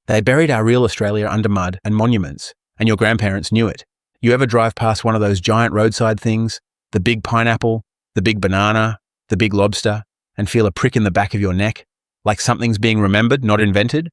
They buried our real Australia under mud and monuments, and your grandparents knew it. You ever drive past one of those giant roadside things, the big pineapple, the big banana, the big lobster, and feel a prick in the back of your neck, like something's being remembered, not invented?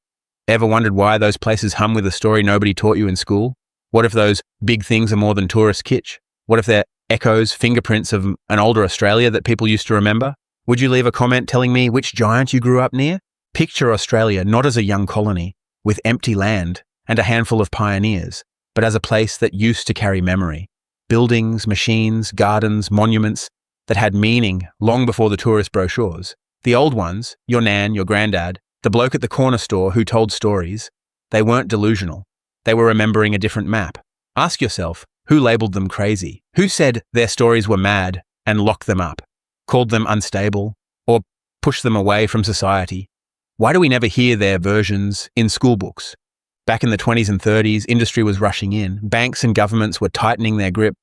Ever wondered why those places hum with a story nobody taught you in school? What if those big things are more than tourist kitsch? What if they're echoes, fingerprints of an older Australia that people used to remember? Would you leave a comment telling me which giant you grew up near? Picture Australia not as a young colony, with empty land and a handful of pioneers, but as a place that used to carry memory. Buildings, machines, gardens, monuments that had meaning long before the tourist brochures. The old ones, your nan, your granddad, the bloke at the corner store who told stories, they weren't delusional. They were remembering a different map. Ask yourself, who labeled them crazy? Who said their stories were mad and locked them up, called them unstable, or pushed them away from society? Why do we never hear their versions in school books? Back in the 20s and 30s, industry was rushing in. Banks and governments were tightening their grip,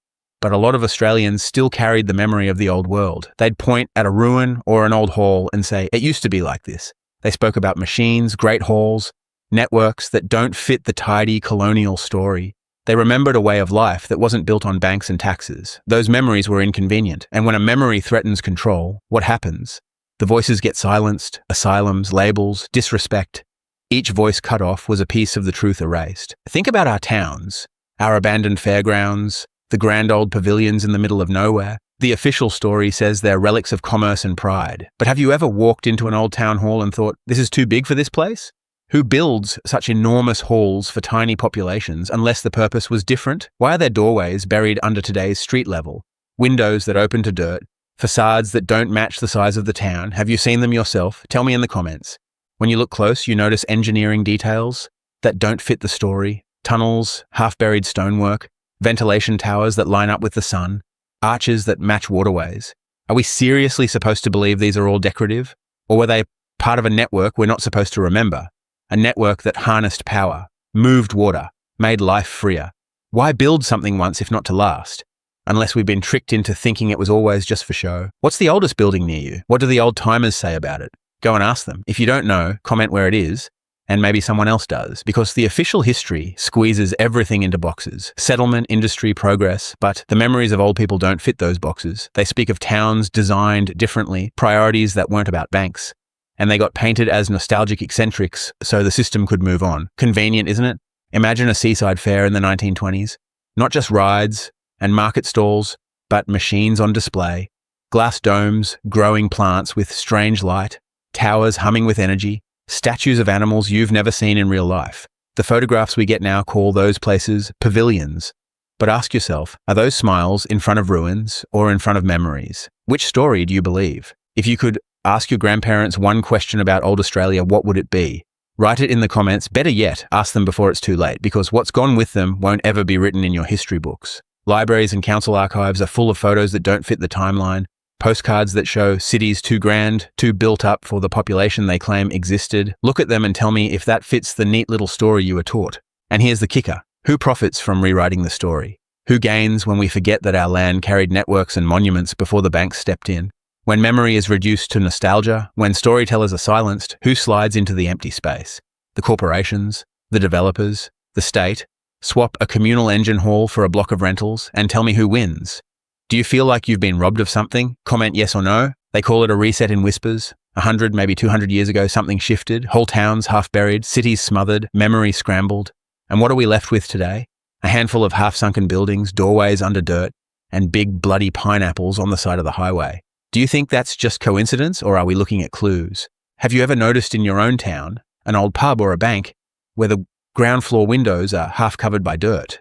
but a lot of Australians still carried the memory of the old world. They'd point at a ruin or an old hall and say, it used to be like this. They spoke about machines, great halls, networks that don't fit the tidy colonial story. They remembered a way of life that wasn't built on banks and taxes. Those memories were inconvenient, and when a memory threatens control, what happens? The voices get silenced, asylums, labels, disrespect. Each voice cut off was a piece of the truth erased. Think about our towns, our abandoned fairgrounds, the grand old pavilions in the middle of nowhere. The official story says they're relics of commerce and pride. But have you ever walked into an old town hall and thought, this is too big for this place? Who builds such enormous halls for tiny populations unless the purpose was different? Why are there doorways buried under today's street level? Windows that open to dirt? Facades that don't match the size of the town? Have you seen them yourself? Tell me in the comments. When you look close, you notice engineering details that don't fit the story. Tunnels, half-buried stonework, ventilation towers that line up with the sun, arches that match waterways. Are we seriously supposed to believe these are all decorative? Or were they part of a network we're not supposed to remember? A network that harnessed power, moved water, made life freer. Why build something once if not to last? Unless we've been tricked into thinking it was always just for show. What's the oldest building near you? What do the old timers say about it? Go and ask them. If you don't know, comment where it is, and maybe someone else does, because the official history squeezes everything into boxes. Settlement, industry, progress, but the memories of old people don't fit those boxes. They speak of towns designed differently, priorities that weren't about banks, and they got painted as nostalgic eccentrics so the system could move on. Convenient, isn't it? Imagine a seaside fair in the 1920s. Not just rides and market stalls, but machines on display, glass domes, growing plants with strange light, towers humming with energy, statues of animals you've never seen in real life. The photographs we get now call those places pavilions. But ask yourself, are those smiles in front of ruins or in front of memories? Which story do you believe? If you could ask your grandparents one question about old Australia, what would it be? Write it in the comments. Better yet, ask them before it's too late, because what's gone with them won't ever be written in your history books. Libraries and council archives are full of photos that don't fit the timeline, postcards that show cities too grand, too built up for the population they claim existed. Look at them and tell me if that fits the neat little story you were taught. And here's the kicker. Who profits from rewriting the story? Who gains when we forget that our land carried networks and monuments before the banks stepped in? When memory is reduced to nostalgia, when storytellers are silenced, who slides into the empty space? The corporations, the developers, the state? Swap a communal engine hall for a block of rentals and tell me who wins. Do you feel like you've been robbed of something? Comment yes or no. They call it a reset in whispers. 100, maybe 200 years ago, something shifted. Whole towns half buried, cities smothered, memory scrambled. And what are we left with today? A handful of half-sunken buildings, doorways under dirt, and big bloody pineapples on the side of the highway. Do you think that's just coincidence, or are we looking at clues? Have you ever noticed in your own town, an old pub or a bank, where the ground floor windows are half covered by dirt?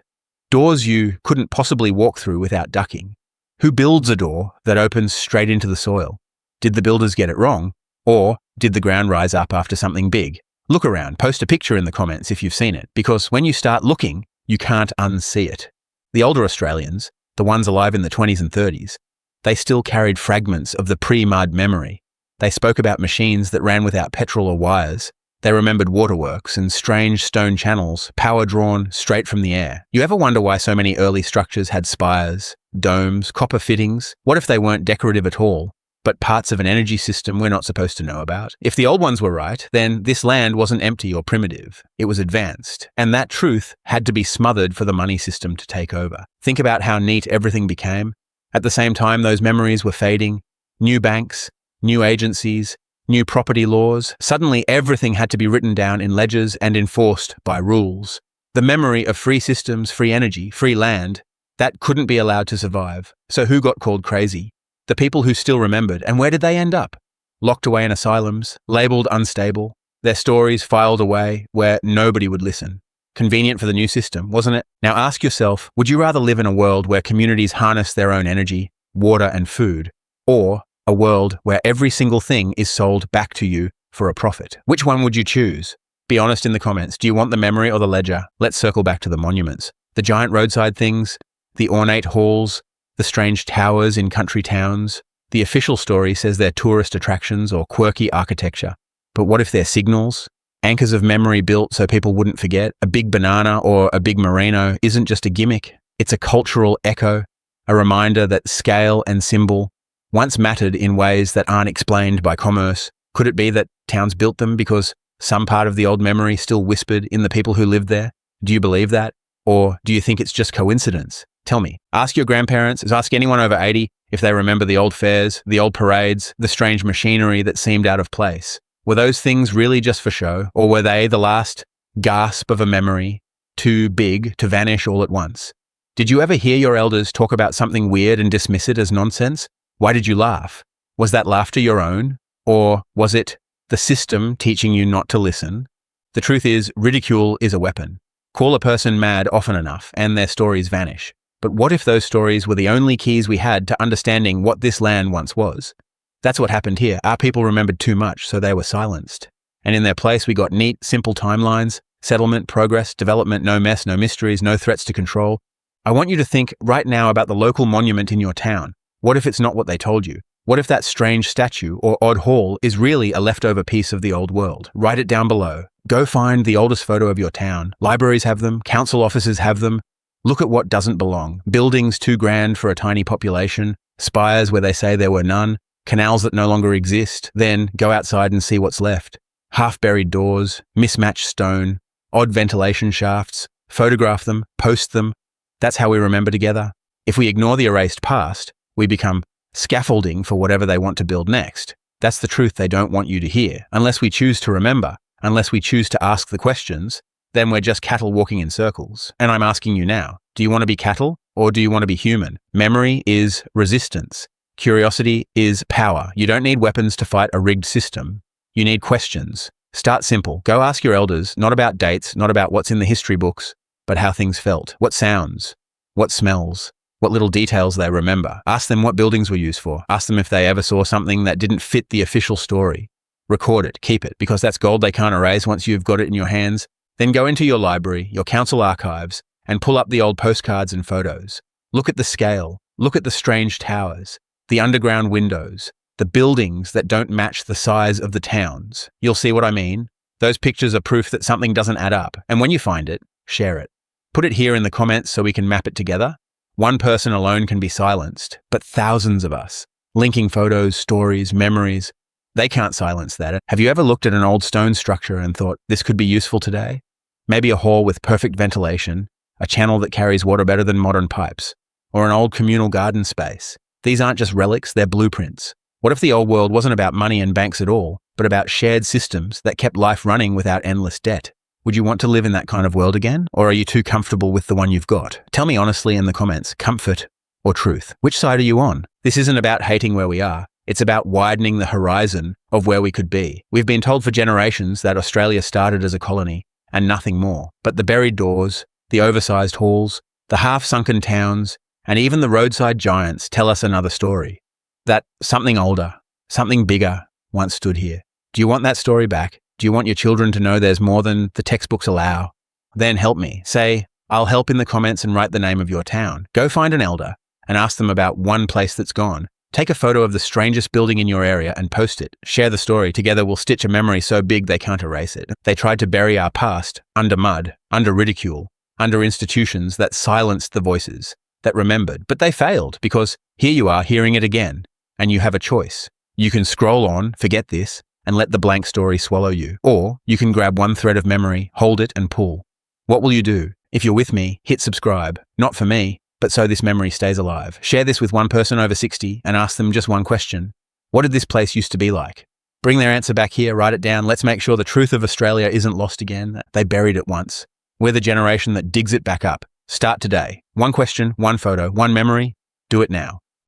Doors you couldn't possibly walk through without ducking. Who builds a door that opens straight into the soil? Did the builders get it wrong? Or did the ground rise up after something big? Look around, post a picture in the comments if you've seen it, because when you start looking, you can't unsee it. The older Australians, the ones alive in the 20s and 30s, they still carried fragments of the pre-mud memory. They spoke about machines that ran without petrol or wires. They remembered waterworks and strange stone channels, power drawn straight from the air. You ever wonder why so many early structures had spires, domes, copper fittings? What if they weren't decorative at all? but parts of an energy system we're not supposed to know about. If the old ones were right, then this land wasn't empty or primitive. It was advanced. And that truth had to be smothered for the money system to take over. Think about how neat everything became. At the same time, those memories were fading. New banks, new agencies, new property laws. Suddenly, everything had to be written down in ledgers and enforced by rules. The memory of free systems, free energy, free land, that couldn't be allowed to survive. So who got called crazy? The people who still remembered. And where did they end up? Locked away in asylums, labeled unstable, their stories filed away where nobody would listen. Convenient for the new system, wasn't it? Now ask yourself, would you rather live in a world where communities harness their own energy, water and food, or a world where every single thing is sold back to you for a profit? Which one would you choose? Be honest in the comments. Do you want the memory or the ledger? Let's circle back to the monuments. The giant roadside things, the ornate halls, the strange towers in country towns. The official story says they're tourist attractions or quirky architecture. But what if they're signals? Anchors of memory built so people wouldn't forget? A big banana or a big merino isn't just a gimmick. It's a cultural echo, a reminder that scale and symbol once mattered in ways that aren't explained by commerce. Could it be that towns built them because some part of the old memory still whispered in the people who lived there? Do you believe that? Or do you think it's just coincidence? Tell me. Ask your grandparents, ask anyone over 80 if they remember the old fairs, the old parades, the strange machinery that seemed out of place. Were those things really just for show? Or were they the last gasp of a memory, too big to vanish all at once? Did you ever hear your elders talk about something weird and dismiss it as nonsense? Why did you laugh? Was that laughter your own? Or was it the system teaching you not to listen? The truth is, ridicule is a weapon. Call a person mad often enough, and their stories vanish. But what if those stories were the only keys we had to understanding what this land once was? That's what happened here. Our people remembered too much, so they were silenced. And in their place, we got neat, simple timelines, settlement, progress, development, no mess, no mysteries, no threats to control. I want you to think right now about the local monument in your town. What if it's not what they told you? What if that strange statue or odd hall is really a leftover piece of the old world? Write it down below. Go find the oldest photo of your town. Libraries have them. Council offices have them. Look at what doesn't belong. Buildings too grand for a tiny population. Spires where they say there were none. Canals that no longer exist. Then go outside and see what's left. Half-buried doors, mismatched stone, odd ventilation shafts. Photograph them, post them. That's how we remember together. If we ignore the erased past, we become scaffolding for whatever they want to build next. That's the truth they don't want you to hear. Unless we choose to remember, unless we choose to ask the questions, then we're just cattle walking in circles. And I'm asking you now, do you want to be cattle or do you want to be human? Memory is resistance. Curiosity is power. You don't need weapons to fight a rigged system. You need questions. Start simple. Go ask your elders, not about dates, not about what's in the history books, but how things felt. What sounds? What smells? What little details they remember. Ask them what buildings were used for. Ask them if they ever saw something that didn't fit the official story. Record it, keep it, because that's gold they can't erase once you've got it in your hands. Then go into your library, your council archives, and pull up the old postcards and photos. Look at the scale. Look at the strange towers, the underground windows, the buildings that don't match the size of the towns. You'll see what I mean. Those pictures are proof that something doesn't add up. And when you find it, share it. Put it here in the comments so we can map it together. One person alone can be silenced, but thousands of us, linking photos, stories, memories, they can't silence that. Have you ever looked at an old stone structure and thought, this could be useful today? Maybe a hall with perfect ventilation, a channel that carries water better than modern pipes, or an old communal garden space. These aren't just relics, they're blueprints. What if the old world wasn't about money and banks at all, but about shared systems that kept life running without endless debt? Would you want to live in that kind of world again? Or are you too comfortable with the one you've got? Tell me honestly in the comments, comfort or truth? Which side are you on? This isn't about hating where we are. It's about widening the horizon of where we could be. We've been told for generations that Australia started as a colony and nothing more. But the buried doors, the oversized halls, the half-sunken towns, and even the roadside giants tell us another story. That something older, something bigger once stood here. Do you want that story back? Do you want your children to know there's more than the textbooks allow? Then help me. Say, I'll help in the comments and write the name of your town. Go find an elder and ask them about one place that's gone. Take a photo of the strangest building in your area and post it. Share the story. Together we'll stitch a memory so big they can't erase it. They tried to bury our past under mud, under ridicule, under institutions that silenced the voices, that remembered. But they failed because here you are hearing it again, and you have a choice. You can scroll on, forget this, and let the blank story swallow you. Or you can grab one thread of memory, hold it, and pull. What will you do? If you're with me, hit subscribe. Not for me, but so this memory stays alive. Share this with one person over 60 and ask them just one question. What did this place used to be like? Bring their answer back here, write it down. Let's make sure the truth of Australia isn't lost again. They buried it once. We're the generation that digs it back up. Start today. One question, one photo, one memory. Do it now.